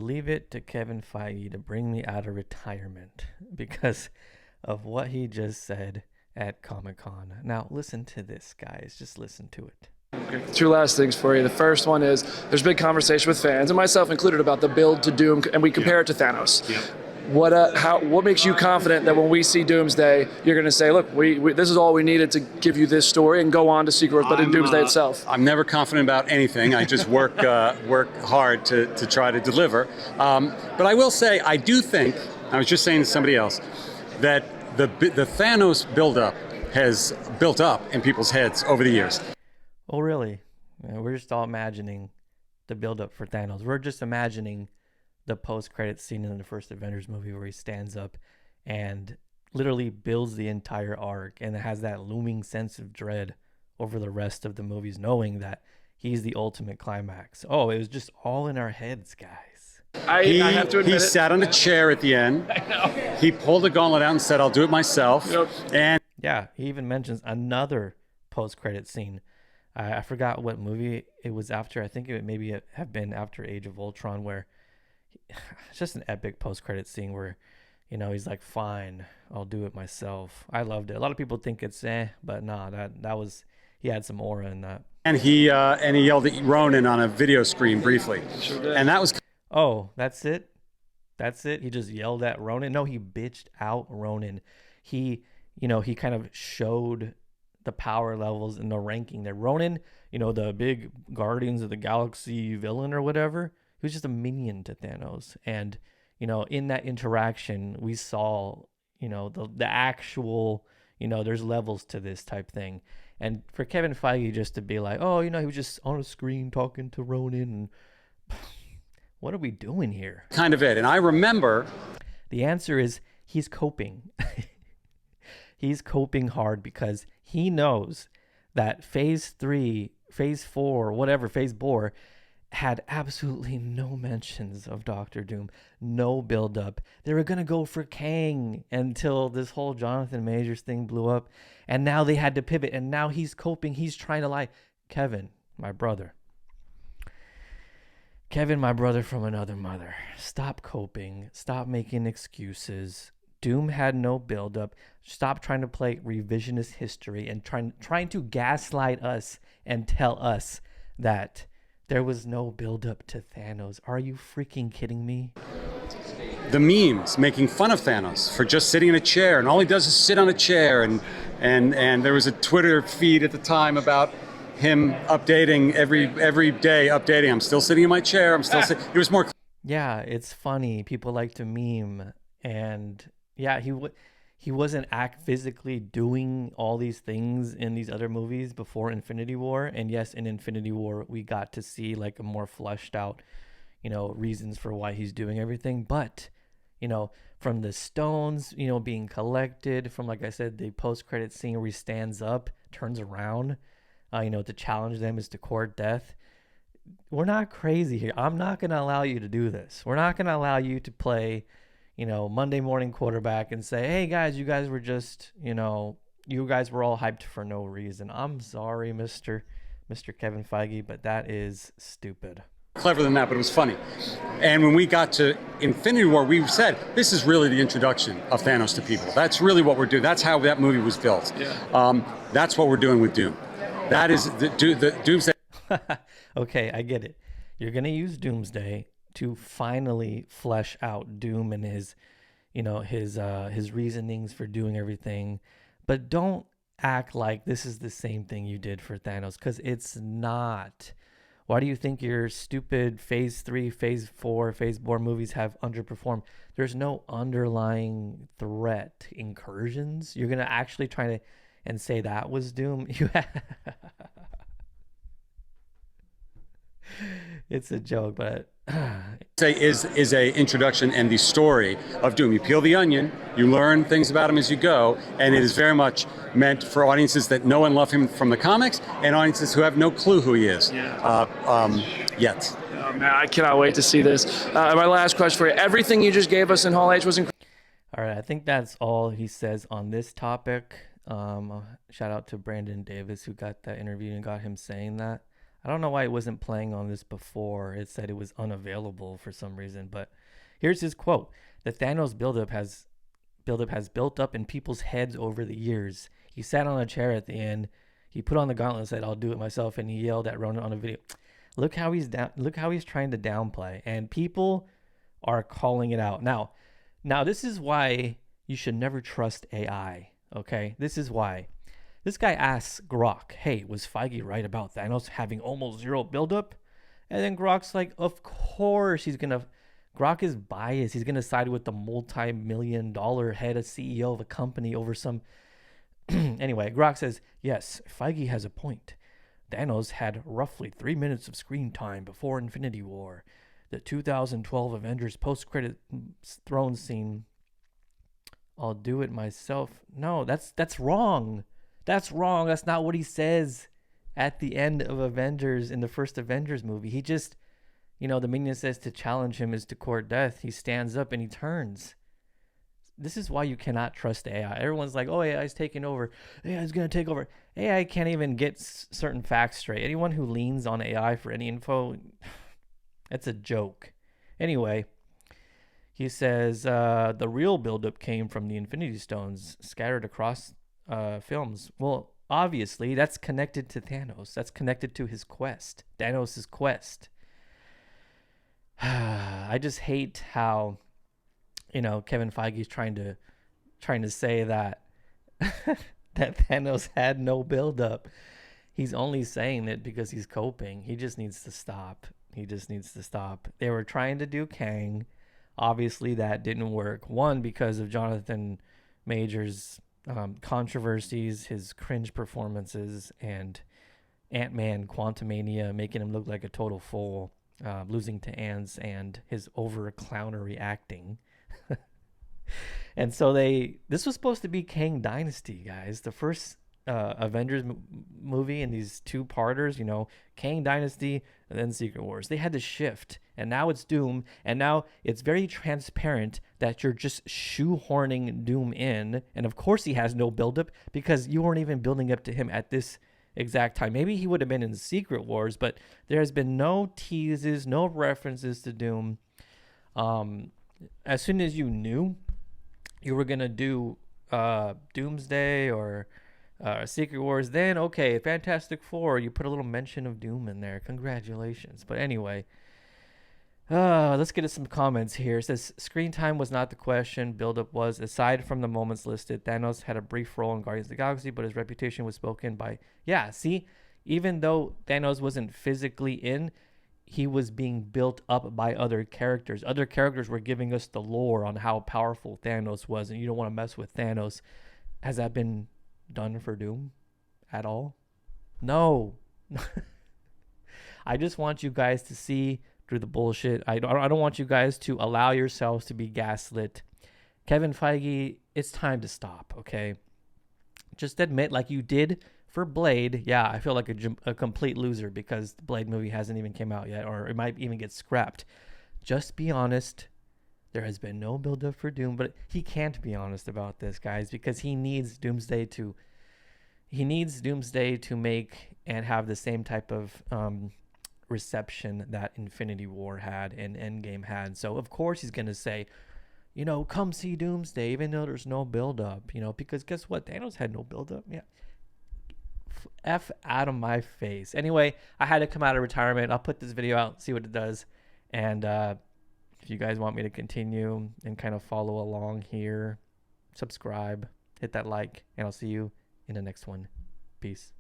Leave it to Kevin Feige to bring me out of retirement because of what he just said at Comic-Con. Now, listen to this, guys. Just listen to it. Okay, two last things for you. The first one is there's big conversation with fans, and myself included, about the build to Doom, and we compare it to Thanos. Yep. What makes you confident that when we see Doomsday, you're going to say, look, we this is all we needed to give you this story and go on to Secret Wars, but in Doomsday itself? I'm never confident about anything. I just work hard to try to deliver. But I will say, I do think, I was just saying to somebody else, that the Thanos buildup has built up in people's heads over the years. Oh, really? We're just all imagining the build-up for Thanos. We're just imagining the post-credit scene in the first Avengers movie where he stands up and literally builds the entire arc, and it has that looming sense of dread over the rest of the movies, knowing that he's the ultimate climax. Oh, it was just all in our heads, guys. I have to admit he sat on a chair at the end. I know. He pulled the gauntlet out and said, I'll do it myself. Yep. And Yeah, he even mentions another post-credit scene. I forgot what movie it was after. I think it maybe have been after Age of Ultron, where it's just an epic post-credit scene where, you know, he's like, fine, I'll do it myself. I loved it. A lot of people think it's but nah, that was, he had some aura in that. And he yelled at Ronan on a video screen briefly. Sure did. And that was Oh, that's it? That's it? He just yelled at Ronan? No, he bitched out Ronan. He, you know, he kind of showed the power levels in the ranking there. Ronan, you know, the big Guardians of the Galaxy villain or whatever, he was just a minion to Thanos. And, you know, in that interaction, we saw, you know, the actual, you know, there's levels to this type thing. And for Kevin Feige just to be like, oh, you know, he was just on a screen talking to Ronan, and what are we doing here? kind of it. And I remember The answer is he's coping. He's coping hard because he knows that phase 3, phase 4, whatever, phase 4 had absolutely no mentions of Doctor Doom, no buildup. They were going to go for Kang until this whole Jonathan Majors thing blew up. And now they had to pivot. And now he's coping. He's trying to lie. Kevin, my brother. Kevin, my brother from another mother. Stop coping. Stop making excuses. Doom had no buildup. Stop trying to play revisionist history and trying to gaslight us and tell us that there was no buildup to Thanos. Are you freaking kidding me? the memes making fun of Thanos for just sitting in a chair, and all he does is sit on a chair. And there was a Twitter feed at the time about him updating every day, updating. I'm still sitting in my chair. I'm still sitting. It was more. Yeah, it's funny. People like to meme, and yeah, he wasn't physically doing all these things in these other movies before Infinity War. And yes, in Infinity War, we got to see like a more fleshed out, reasons for why he's doing everything. But, from the stones, being collected, from, like I said, the post-credit scene where he stands up, turns around, to challenge them is to court death. We're not crazy here. I'm not going to allow you to do this. We're not going to allow you to play, Monday morning quarterback and say, hey guys, you guys were just, you guys were all hyped for no reason. I'm sorry, Mr. Kevin Feige, but that is stupid. Clever than that, but it was funny. And when we got to Infinity War, we said, this is really the introduction of Thanos to people. That's really what we're doing. That's how that movie was built. Yeah. That's what we're doing with Doom. That is the Doomsday. Okay, I get it. You're going to use Doomsday to finally flesh out Doom and his reasonings for doing everything. But don't act like this is the same thing you did for Thanos, because it's not. Why do you think your stupid Phase 3, Phase 4, Phase 4 movies have underperformed? There's no underlying threat. Incursions? You're going to actually try to and say that was Doom? It's a joke, but Say is a introduction and the story of Doom. You peel the onion, you learn things about him as you go, and it is very much meant for audiences that know and love him from the comics, and audiences who have no clue who he is yet. Oh, man, I cannot wait to see this. My last question for you: everything you just gave us in Hall H was incredible. All right, I think that's all he says on this topic. Shout out to Brandon Davis who got that interview and got him saying that. I don't know why it wasn't playing on this before. It said it was unavailable for some reason. But here's his quote: "The Thanos buildup has built up in people's heads over the years. He sat on a chair at the end. He put on the gauntlet and said, 'I'll do it myself.' And he yelled at Ronan on a video." Look how he's down. Look how he's trying to downplay, and people are calling it out now. Now this is why you should never trust AI. Okay, this is why. This guy asks Grok, "Hey, was Feige right about Thanos having almost zero buildup?" And then Grok's like, "Of course he's gonna." Grok is biased. He's gonna side with the multi-million-dollar head of CEO of a company over some. Anyway, Grok says, "Yes, Feige has a point. Thanos had roughly 3 minutes of screen time before Infinity War. The 2012 Avengers post-credit throne scene. I'll do it myself." No, that's wrong. That's wrong. That's not what he says at the end of Avengers in the first Avengers movie. He just, the minion says to challenge him is to court death. He stands up and he turns. This is why you cannot trust AI. Everyone's like, "Oh, AI is taking over. AI is going to take over." AI can't even get certain facts straight. Anyone who leans on AI for any info, that's a joke. Anyway, he says the real buildup came from the Infinity Stones scattered across films. Well, obviously, that's connected to Thanos. That's connected to his quest, Thanos' quest. I just hate how Kevin Feige's trying to say that that Thanos had no buildup. He's only saying it because he's coping. He just needs to stop. They were trying to do Kang. Obviously, that didn't work. One, because of Jonathan Majors' controversies, his cringe performances, and Ant-Man Quantumania making him look like a total fool, losing to ants, and his over-clownery acting. And so this was supposed to be Kang Dynasty, guys. The first Avengers movie in these two-parters, Kang Dynasty and then Secret Wars. They had to shift, and now it's Doom, and now it's very transparent that you're just shoehorning Doom in, and of course he has no buildup because you weren't even building up to him at this exact time. Maybe he would have been in Secret Wars, but there has been no teases, no references to Doom. As soon as you knew you were gonna do Doomsday or Secret Wars, then okay, Fantastic Four, you put a little mention of Doom in there. Congratulations. But anyway, let's get to some comments here. It says screen time was not the question, buildup was. Aside from the moments listed, Thanos had a brief role in Guardians of the Galaxy, but his reputation was spoken by. Yeah, see, even though Thanos wasn't physically in, he was being built up by other characters. Other characters were giving us the lore on how powerful Thanos was, and you don't want to mess with Thanos. Has that been done for Doom at all? No. I just want you guys to see through the bullshit. I don't want you guys to allow yourselves to be gaslit. Kevin Feige, it's time to stop, okay? Just admit, like you did for Blade. Yeah, I feel like a complete loser because the Blade movie hasn't even came out yet, or it might even get scrapped. Just be honest. There has been no build-up for Doom, but he can't be honest about this, guys, because he needs Doomsday to make and have the same type of reception that Infinity War had and Endgame had. So of course he's gonna say, come see Doomsday, even though there's no build-up, because guess what? Thanos had no build-up. Yeah. F out of my face. Anyway, I had to come out of retirement. I'll put this video out, see what it does. And if you guys want me to continue and kind of follow along here, subscribe, hit that like, and I'll see you in the next one. Peace.